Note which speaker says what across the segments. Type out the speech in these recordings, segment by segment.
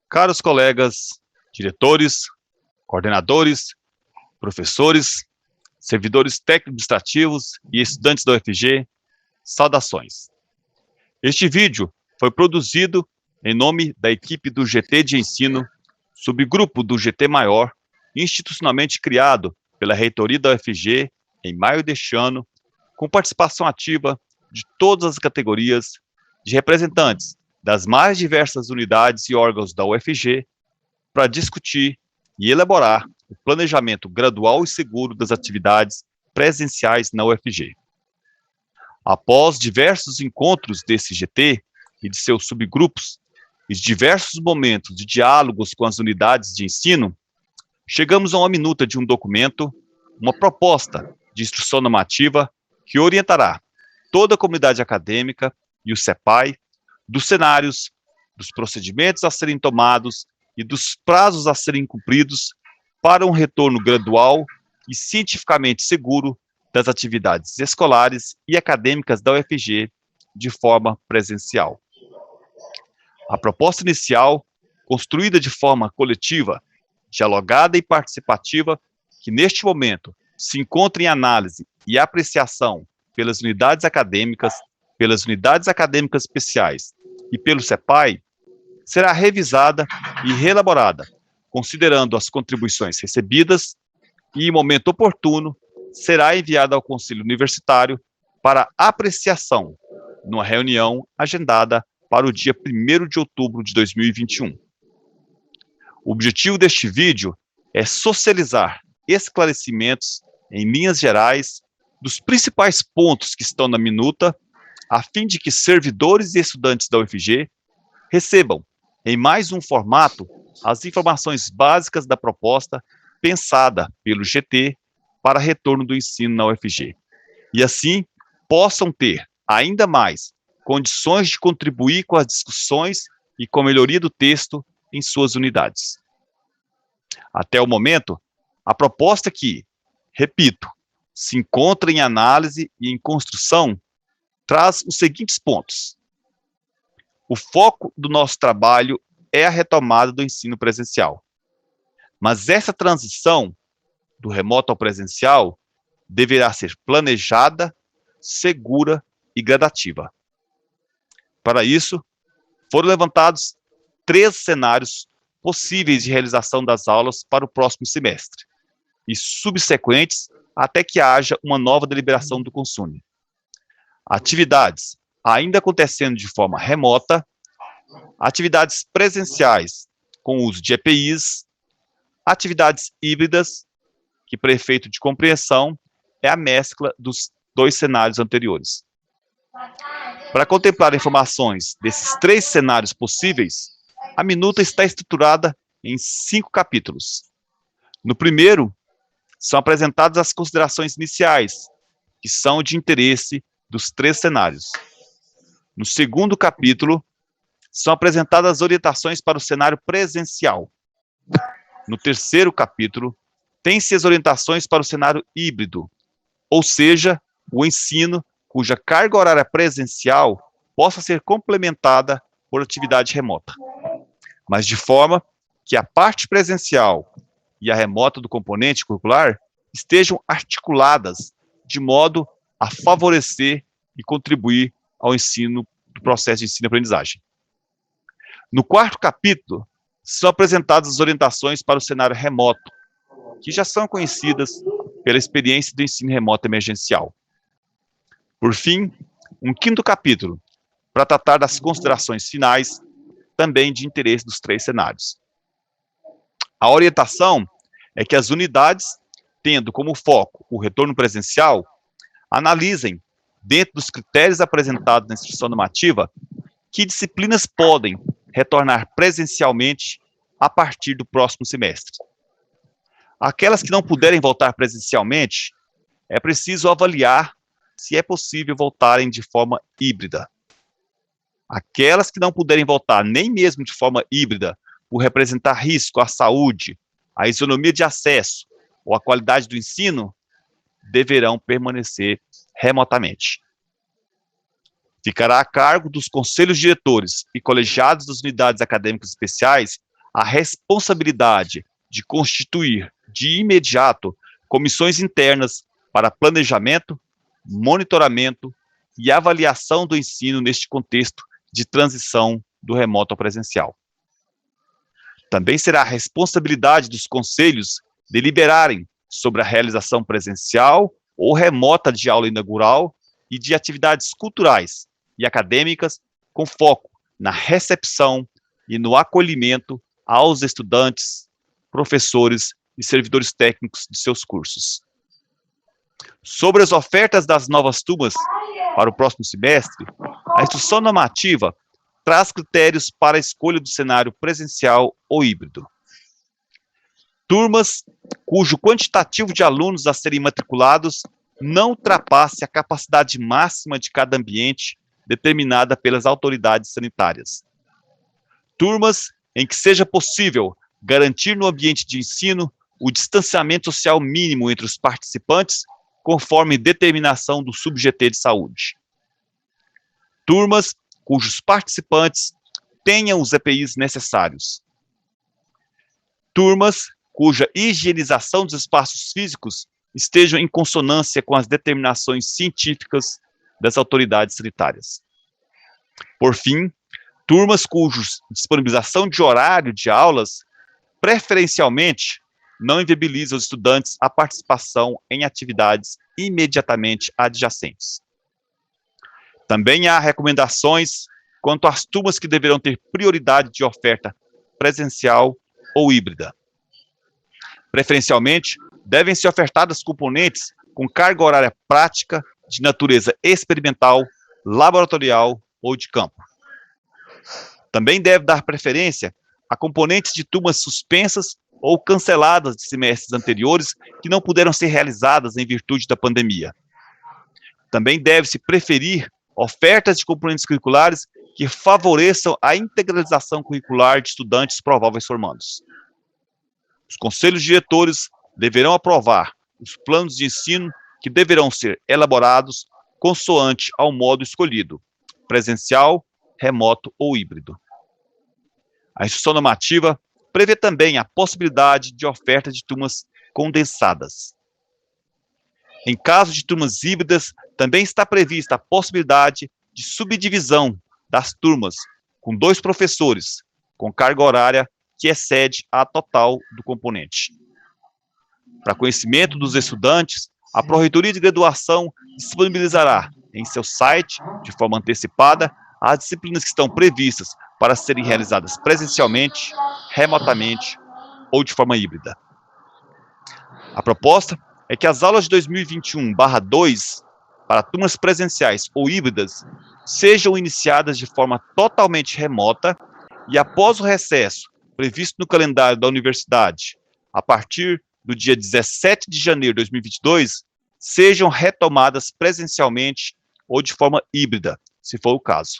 Speaker 1: Caros colegas, diretores, coordenadores, professores, servidores técnico-administrativos e estudantes da UFG, saudações. Este vídeo foi produzido em nome da equipe do GT de Ensino, subgrupo do GT Maior, institucionalmente criado pela reitoria da UFG em maio deste ano, com participação ativa de todas as categorias de representantes das mais diversas unidades e órgãos da UFG para discutir e elaborar o planejamento gradual e seguro das atividades presenciais na UFG. Após diversos encontros desse GT e de seus subgrupos e diversos momentos de diálogos com as unidades de ensino, chegamos a uma minuta de um documento, uma proposta de instrução normativa que orientará toda a comunidade acadêmica e o CEPAI dos cenários, dos procedimentos a serem tomados e dos prazos a serem cumpridos para um retorno gradual e cientificamente seguro das atividades escolares e acadêmicas da UFG de forma presencial. A proposta inicial, construída de forma coletiva, dialogada e participativa, que neste momento se encontra em análise e apreciação pelas unidades acadêmicas especiais e pelo CEPAI, será revisada e reelaborada, considerando as contribuições recebidas e, em momento oportuno, será enviada ao Conselho Universitário para apreciação, numa reunião agendada para o dia 1º de outubro de 2021. O objetivo deste vídeo é socializar esclarecimentos, em linhas gerais, dos principais pontos que estão na minuta, a fim de que servidores e estudantes da UFG recebam, em mais um formato, as informações básicas da proposta pensada pelo GT para retorno do ensino na UFG, e assim possam ter, ainda mais, condições de contribuir com as discussões e com a melhoria do texto em suas unidades. Até o momento, a proposta que, repito, se encontra em análise e em construção, traz os seguintes pontos. O foco do nosso trabalho é a retomada do ensino presencial. Mas essa transição do remoto ao presencial deverá ser planejada, segura e gradativa. Para isso, foram levantados 3 cenários possíveis de realização das aulas para o próximo semestre e subsequentes até que haja uma nova deliberação do CONSUNE. Atividades ainda acontecendo de forma remota, atividades presenciais com uso de EPIs, atividades híbridas, que, para efeito de compreensão, é a mescla dos 2 cenários anteriores. Para contemplar informações desses 3 cenários possíveis, a minuta está estruturada em 5 capítulos. No primeiro, são apresentadas as considerações iniciais, que são de interesse dos 3 cenários. No segundo capítulo, são apresentadas as orientações para o cenário presencial. No terceiro capítulo, tem-se as orientações para o cenário híbrido, ou seja, o ensino cuja carga horária presencial possa ser complementada por atividade remota, mas de forma que a parte presencial e a remota do componente curricular estejam articuladas de modo a favorecer e contribuir ao ensino, do processo de ensino-aprendizagem. No quarto capítulo, são apresentadas as orientações para o cenário remoto, que já são conhecidas pela experiência do ensino remoto emergencial. Por fim, um quinto capítulo, para tratar das considerações finais, também de interesse dos 3 cenários. A orientação é que as unidades, tendo como foco o retorno presencial, analisem, dentro dos critérios apresentados na instrução normativa, que disciplinas podem retornar presencialmente a partir do próximo semestre. Aquelas que não puderem voltar presencialmente, é preciso avaliar se é possível voltarem de forma híbrida. Aquelas que não puderem voltar nem mesmo de forma híbrida, por representar risco à saúde, à isonomia de acesso ou à qualidade do ensino, deverão permanecer remotamente. Ficará a cargo dos conselhos diretores e colegiados das unidades acadêmicas especiais a responsabilidade de constituir de imediato comissões internas para planejamento, monitoramento e avaliação do ensino neste contexto de transição do remoto ao presencial. Também será a responsabilidade dos conselhos deliberarem sobre a realização presencial ou remota de aula inaugural e de atividades culturais e acadêmicas com foco na recepção e no acolhimento aos estudantes, professores e servidores técnicos de seus cursos. Sobre as ofertas das novas turmas para o próximo semestre, a instrução normativa traz critérios para a escolha do cenário presencial ou híbrido. Turmas cujo quantitativo de alunos a serem matriculados não ultrapasse a capacidade máxima de cada ambiente determinada pelas autoridades sanitárias. Turmas em que seja possível garantir no ambiente de ensino o distanciamento social mínimo entre os participantes, conforme determinação do Sub-GT de saúde. Turmas cujos participantes tenham os EPIs necessários. Turmas cuja higienização dos espaços físicos estejam em consonância com as determinações científicas das autoridades sanitárias. Por fim, turmas cuja disponibilização de horário de aulas, preferencialmente, não inviabiliza os estudantes a participação em atividades imediatamente adjacentes. Também há recomendações quanto às turmas que deverão ter prioridade de oferta presencial ou híbrida. Preferencialmente, devem ser ofertadas componentes com carga horária prática de natureza experimental, laboratorial ou de campo. Também deve dar preferência a componentes de turmas suspensas ou canceladas de semestres anteriores que não puderam ser realizadas em virtude da pandemia. Também deve-se preferir ofertas de componentes curriculares que favoreçam a integralização curricular de estudantes prováveis formandos. Os conselhos diretores deverão aprovar os planos de ensino que deverão ser elaborados consoante ao modo escolhido, presencial, remoto ou híbrido. A instrução normativa prevê também a possibilidade de oferta de turmas condensadas. Em caso de turmas híbridas, também está prevista a possibilidade de subdivisão das turmas com 2 professores, com carga horária que excede a total do componente. Para conhecimento dos estudantes, a Pró-Reitoria de Graduação disponibilizará em seu site, de forma antecipada, as disciplinas que estão previstas para serem realizadas presencialmente, remotamente ou de forma híbrida. A proposta é que as aulas de 2021/2 para turmas presenciais ou híbridas sejam iniciadas de forma totalmente remota e após o recesso previsto no calendário da universidade, a partir do dia 17 de janeiro de 2022, sejam retomadas presencialmente ou de forma híbrida, se for o caso.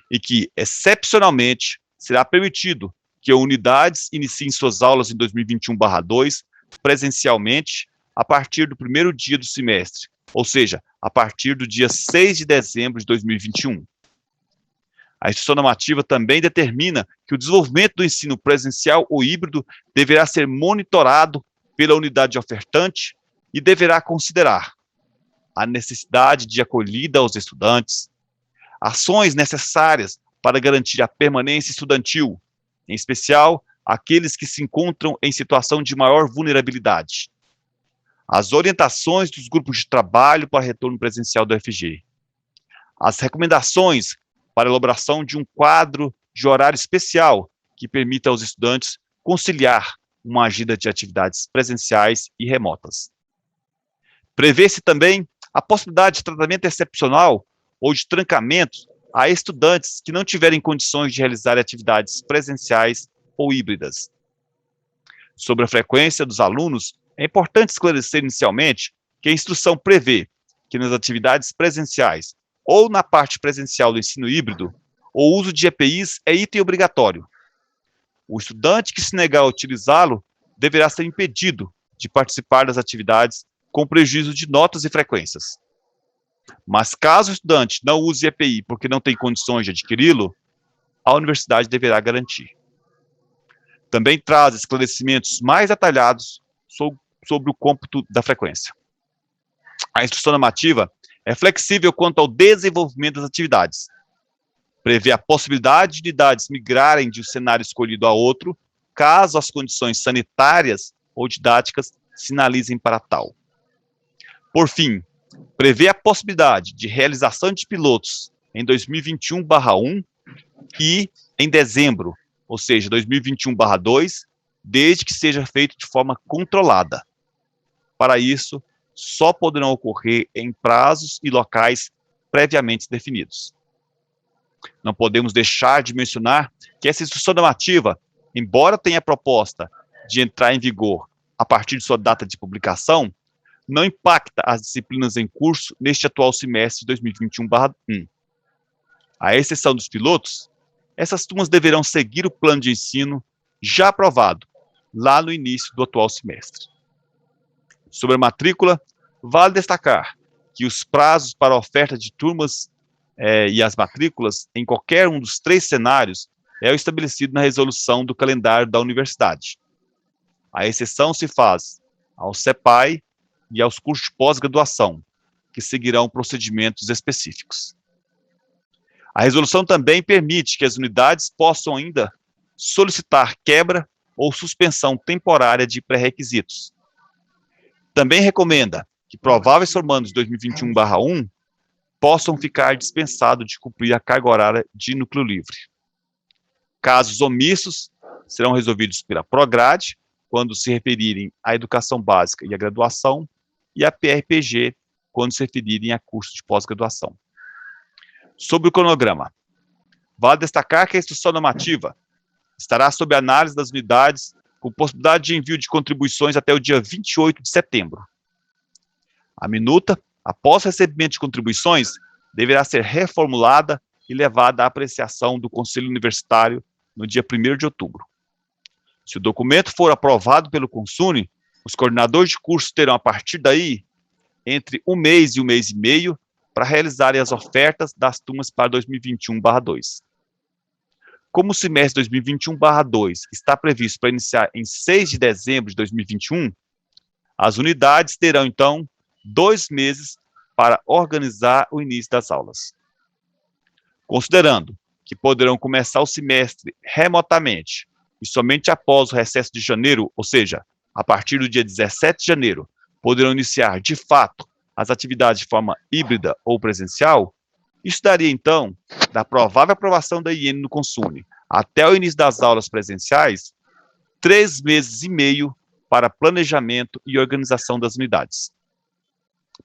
Speaker 1: E que, excepcionalmente, será permitido que unidades iniciem suas aulas em 2021/2 presencialmente a partir do primeiro dia do semestre, ou seja, a partir do dia 6 de dezembro de 2021. A instrução normativa também determina que o desenvolvimento do ensino presencial ou híbrido deverá ser monitorado pela unidade ofertante e deverá considerar a necessidade de acolhida aos estudantes, ações necessárias para garantir a permanência estudantil, em especial aqueles que se encontram em situação de maior vulnerabilidade, as orientações dos grupos de trabalho para retorno presencial do UFG, as recomendações para a elaboração de um quadro de horário especial que permita aos estudantes conciliar uma agenda de atividades presenciais e remotas. Prevê-se também a possibilidade de tratamento excepcional ou de trancamento a estudantes que não tiverem condições de realizar atividades presenciais ou híbridas. Sobre a frequência dos alunos, é importante esclarecer inicialmente que a instrução prevê que nas atividades presenciais ou na parte presencial do ensino híbrido, o uso de EPIs é item obrigatório. O estudante que se negar a utilizá-lo deverá ser impedido de participar das atividades com prejuízo de notas e frequências. Mas caso o estudante não use EPI porque não tem condições de adquiri-lo, a universidade deverá garantir. Também traz esclarecimentos mais detalhados sobre o cômputo da frequência. A instrução normativa é flexível quanto ao desenvolvimento das atividades. Prevê a possibilidade de unidades migrarem de um cenário escolhido a outro, caso as condições sanitárias ou didáticas sinalizem para tal. Por fim, prevê a possibilidade de realização de pilotos em 2021/1 e em dezembro, ou seja, 2021/2, desde que seja feito de forma controlada. Para isso, só poderão ocorrer em prazos e locais previamente definidos. Não podemos deixar de mencionar que essa instrução normativa, embora tenha a proposta de entrar em vigor a partir de sua data de publicação, não impacta as disciplinas em curso neste atual semestre de 2021/1. À exceção dos pilotos, essas turmas deverão seguir o plano de ensino já aprovado lá no início do atual semestre. Sobre a matrícula, vale destacar que os prazos para a oferta de turmas e as matrículas em qualquer um dos 3 cenários é o estabelecido na resolução do calendário da universidade. A exceção se faz ao CEPAI e aos cursos de pós-graduação, que seguirão procedimentos específicos. A resolução também permite que as unidades possam ainda solicitar quebra ou suspensão temporária de pré-requisitos. Também recomenda que prováveis formandos de 2021/1 possam ficar dispensados de cumprir a carga horária de núcleo livre. Casos omissos serão resolvidos pela Prograde, quando se referirem à educação básica e à graduação, e a PRPG, quando se referirem a curso de pós-graduação. Sobre o cronograma, vale destacar que a instrução normativa estará sob análise das unidades, com possibilidade de envio de contribuições até o dia 28 de setembro. A minuta, após recebimento de contribuições, deverá ser reformulada e levada à apreciação do Conselho Universitário no dia 1º de outubro. Se o documento for aprovado pelo Consune, os coordenadores de curso terão, a partir daí, entre 1 mês e 1 mês e meio, para realizarem as ofertas das turmas para 2021/2. Como o semestre 2021/2 está previsto para iniciar em 6 de dezembro de 2021, as unidades terão, então, 2 meses para organizar o início das aulas. Considerando que poderão começar o semestre remotamente e somente após o recesso de janeiro, ou seja, a partir do dia 17 de janeiro, poderão iniciar, de fato, as atividades de forma híbrida ou presencial, isso daria, então, da provável aprovação da IN no Consune até o início das aulas presenciais, 3 meses e meio para planejamento e organização das unidades.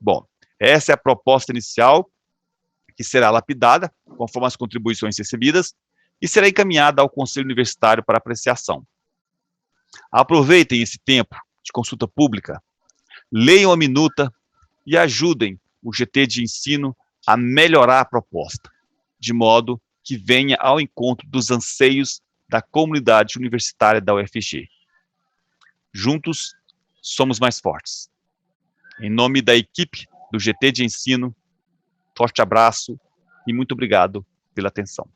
Speaker 1: Bom, essa é a proposta inicial, que será lapidada, conforme as contribuições recebidas, e será encaminhada ao Conselho Universitário para apreciação. Aproveitem esse tempo de consulta pública, leiam a minuta e ajudem o GT de ensino a melhorar a proposta, de modo que venha ao encontro dos anseios da comunidade universitária da UFG. Juntos, somos mais fortes. Em nome da equipe do GT de ensino, forte abraço e muito obrigado pela atenção.